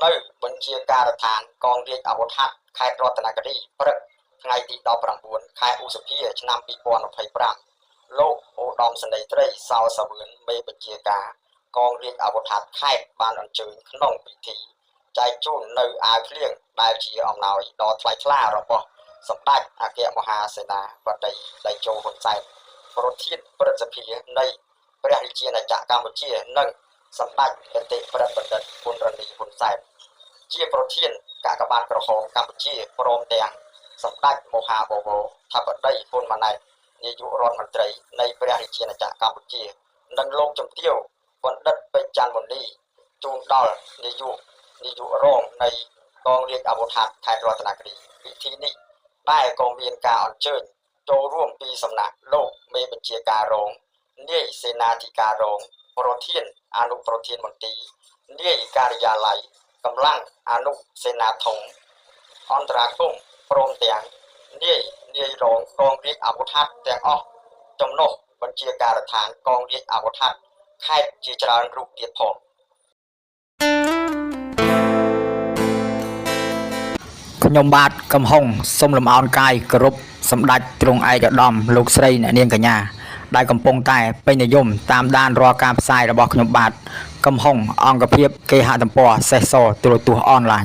នៅបញ្ជាការដ្ឋានកងរាជអាវុធហត្ថខេត្តរតនគិរីព្រឹកថ្ងៃទី19ខែឧសភាឆ្នាំ2025លោកឧត្តមសេនីយ៍ត្រីសោសាវឿនមេបញ្ជាការកងរាជអាវុធហត្ថខេត្តបានអញ្ជើញក្នុងពិធីចែកជូននៅអាវភ្លៀងដែលជាអំណោយដ៏ថ្លៃថ្លារបស់សម្ដេចអគ្គមហាសេនាបតីតេជោហ៊ុនសែនប្រធានព្រឹទ្ធសភានៃព្រះរាជាណាចក្រកម្ពុជានិងសម្ដេចអតិប្រិយបណ្ឌិតប៊ុនរនីហ៊ុនសែនជាប្រធានកាកបាទក្រហមកម្ពុជាព្រមទាំងសម្ដេចមហាបវរថាបតីហ៊ុនម៉ាណែតនាយករដ្ឋមន្ត្រីនៃព្រះរាជាណាចក្រកម្ពុជានិងលោកជំទាវបណ្ឌិតពេជ្រច័ន្ទមុនីជូនដល់នាយករងនៃកងរាជអាវុធហត្ថខេត្តរតនគិរីពិធីនេះដែលក៏មានការអញ្ជើញចូលរួមពីសំណាក់លោកមេបញ្ជាការរងនាយសេនាធិការរងប្រធានអនុប្រធានមន្ត្រីនាយការិយាល័យកម្លាំងអនុសេនាធំអន្តរាគមព្រមទាំងនាយរងកងរាជអាវុធហត្ថទាំងអស់ចំណុះបញ្ជាការដ្ឋានកងរាជអាវុធហត្ថខេត្តជាច្រើនរូបទៀតផងខ្ញុំបាទកំហុងសូមលំអោនកាយគោរពសម្ដេចទ្រង់ឯកឧត្តមលោកស្រីអ្នកនាងកញ្ញាដែលកំពុងតែពេញនិយមតាមដានរាល់ការផ្សាយរបស់ខ្ញុំបាទកំហុងអង្គភាពគេហទំព័រសេះសទូរទស្សន៍អនឡាញ